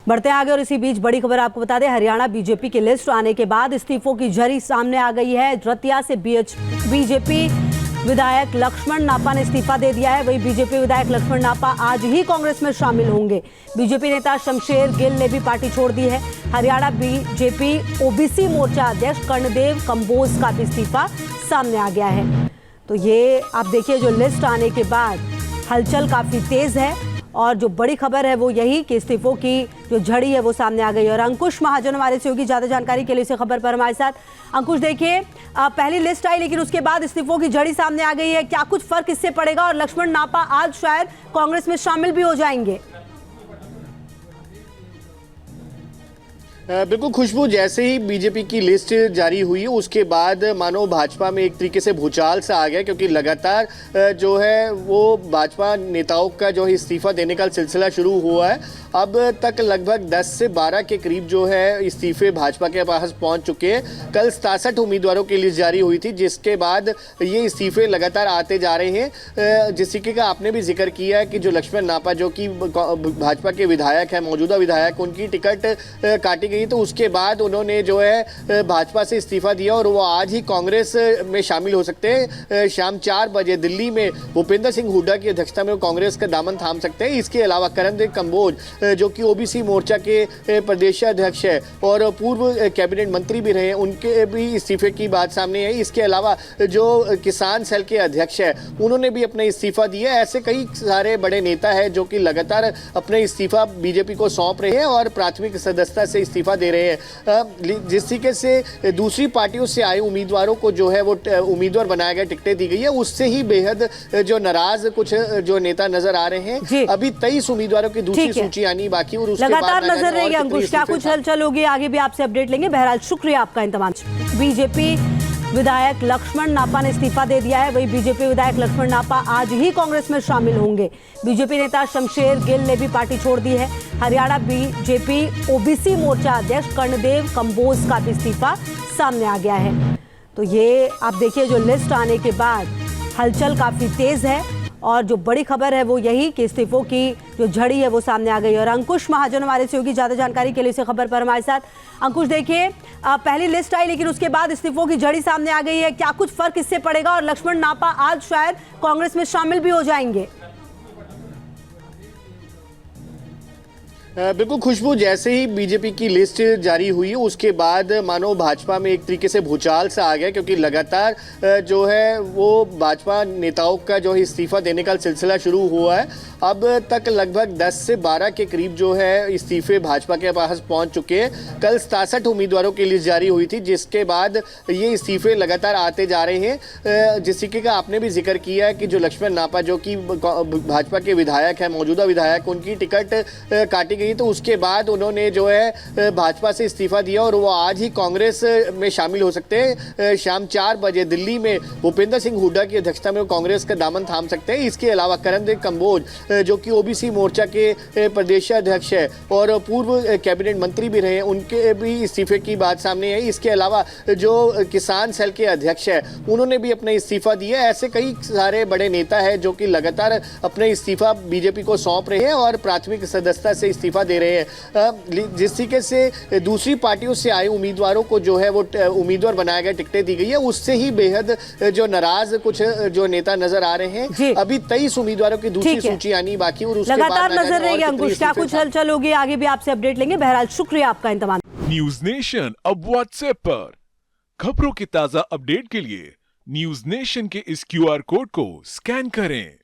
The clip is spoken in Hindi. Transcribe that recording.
बढ़ते आगे और इसी बीच बड़ी खबर आपको बता दें, हरियाणा बीजेपी की लिस्ट आने के बाद इस्तीफों की झड़ी सामने आ गई है। रतिया से बीजेपी विधायक लक्ष्मण नापा ने इस्तीफा दे दिया है। वहीं बीजेपी विधायक लक्ष्मण नापा आज ही कांग्रेस में शामिल होंगे। बीजेपी नेता शमशेर गिल ने भी पार्टी छोड़ दी है। हरियाणा बीजेपी ओबीसी मोर्चा अध्यक्ष कर्णदेव कंबोज का भी इस्तीफा सामने आ गया है। तो ये आप देखिए, जो लिस्ट आने के बाद हलचल काफी तेज है और जो बड़ी खबर है वो यही कि इस्तीफों की जो झड़ी है वो सामने आ गई है। और अंकुश महाजन हमारे सहयोगी, ज्यादा जानकारी के लिए इस खबर पर हमारे साथ। अंकुश, देखिए, पहली लिस्ट आई लेकिन उसके बाद इस्तीफों की झड़ी सामने आ गई है। क्या कुछ फर्क इससे पड़ेगा और लक्ष्मण नापा आज शायद कांग्रेस में शामिल भी हो जाएंगे? बिल्कुल खुशबू, जैसे ही बीजेपी की लिस्ट जारी हुई उसके बाद मानो भाजपा में एक तरीके से भूचाल सा आ गया, क्योंकि लगातार जो है वो भाजपा नेताओं का जो है इस्तीफा देने का सिलसिला शुरू हुआ है। अब तक लगभग 10 से 12 के करीब जो है इस्तीफे भाजपा के पास पहुंच चुके हैं। कल 67 उम्मीदवारों की लिस्ट जारी हुई थी, जिसके बाद ये इस्तीफे लगातार आते जा रहे हैं। जिस तरीके का आपने भी जिक्र किया है कि जो लक्ष्मण नापा जो कि भाजपा के विधायक है, मौजूदा विधायक, उनकी टिकट काटी गई, तो उसके बाद उन्होंने जो है भाजपा से इस्तीफा दिया और वो आज ही कांग्रेस में शामिल हो सकते हैं। शाम 4 बजे दिल्ली में भूपेंद्र सिंह हुड्डा की अध्यक्षता में वो कांग्रेस का दामन थाम सकते हैं। इसके अलावा कर्णदेव कंबोज जो कि ओबीसी मोर्चा के प्रदेशाध्यक्ष है और पूर्व कैबिनेट मंत्री भी रहे, उनके भी इस्तीफे की बात सामने आई। इसके अलावा जो किसान सेल के अध्यक्ष है, उन्होंने भी अपना इस्तीफा दिया। ऐसे कई सारे बड़े नेता हैं जो कि लगातार अपने इस्तीफा बीजेपी को सौंप रहे हैं और प्राथमिक सदस्यता से इस्तीफा दे रहे हैं। जिस तरीके से दूसरी पार्टियों से आए उम्मीदवारों को जो है वो उम्मीदवार बनाया गया, टिकटें दी गई है, उससे ही बेहद जो नाराज कुछ जो नेता नजर आ रहे हैं। अभी 23 उम्मीदवारों की दूसरी सूची आनी बाकी और उसके लगातार नजर रहेगी। अंकुश, क्या कुछ हलचल होगी आगे भी आपसे अपडेट लेंगे। बहरहाल शुक्रिया आपका इंतजाम। बीजेपी विधायक लक्ष्मण नापा ने इस्तीफा दे दिया है। वहीं बीजेपी विधायक लक्ष्मण नापा आज ही कांग्रेस में शामिल होंगे। बीजेपी नेता शमशेर गिल ने भी पार्टी छोड़ दी है। हरियाणा बीजेपी ओबीसी मोर्चा अध्यक्ष कर्णदेव कंबोज का भी इस्तीफा सामने आ गया है। तो ये आप देखिए, जो लिस्ट आने के बाद हलचल काफी तेज है और जो बड़ी खबर है वो यही कि इस्तीफों की जो झड़ी है वो सामने आ गई है। और अंकुश महाजन हमारे सहयोगी, ज्यादा जानकारी के लिए इस खबर पर हमारे साथ। अंकुश, देखिए, पहली लिस्ट आई लेकिन उसके बाद इस्तीफों की झड़ी सामने आ गई है। क्या कुछ फर्क इससे पड़ेगा और लक्ष्मण नापा आज शायद कांग्रेस में शामिल भी हो जाएंगे? बिल्कुल खुशबू, जैसे ही बीजेपी की लिस्ट जारी हुई उसके बाद मानो भाजपा में एक तरीके से भूचाल सा आ गया, क्योंकि लगातार जो है वो भाजपा नेताओं का जो है इस्तीफा देने का सिलसिला शुरू हुआ है। अब तक लगभग 10 से 12 के करीब जो है इस्तीफे भाजपा के पास पहुंच चुके हैं। कल 67 उम्मीदवारों की लिस्ट जारी हुई थी, जिसके बाद ये इस्तीफे लगातार आते जा रहे हैं। जिस तरीके का आपने भी जिक्र किया है कि जो लक्ष्मण नापा जो कि भाजपा के विधायक है, मौजूदा विधायक, उनकी टिकट काटी गई, तो उसके बाद उन्होंने जो है भाजपा से इस्तीफा दिया और वो आज ही कांग्रेस में शामिल हो सकते हैं। शाम 4 बजे दिल्ली में भूपेंद्र सिंह हुड्डा की अध्यक्षता में वो कांग्रेस का दामन थाम सकते हैं। इसके अलावा कर्णदेव कंबोज जो कि ओबीसी मोर्चा के प्रदेशाध्यक्ष है और पूर्व कैबिनेट मंत्री भी रहे, उनके भी इस्तीफे की बात सामने आई। इसके अलावा जो किसान सेल के अध्यक्ष है, उन्होंने भी अपना इस्तीफा दिया। ऐसे कई सारे बड़े नेता हैं जो कि लगातार अपने इस्तीफा बीजेपी को सौंप रहे हैं और प्राथमिक सदस्यता से इस्तीफा दे रहे हैं। जिस तरीके से दूसरी पार्टियों से आए उम्मीदवारों को जो है वो उम्मीदवार बनाया गया, टिकटें दी गई है, उससे ही बेहद जो नाराज कुछ जो नेता नजर आ रहे हैं। अभी 23 उम्मीदवारों की दूसरी सूची आनी बाकी और उसके लगातार नजर रहेगी। अंकुश, क्या कुछ हलचल होगी आगे भी आपसे अपडेट लेंगे। बहरहाल शुक्रिया आपका इंतजाम। न्यूज नेशन अब व्हाट्सएप पर खबरों की ताजा अपडेट के लिए न्यूज नेशन के इस QR कोड को स्कैन करें।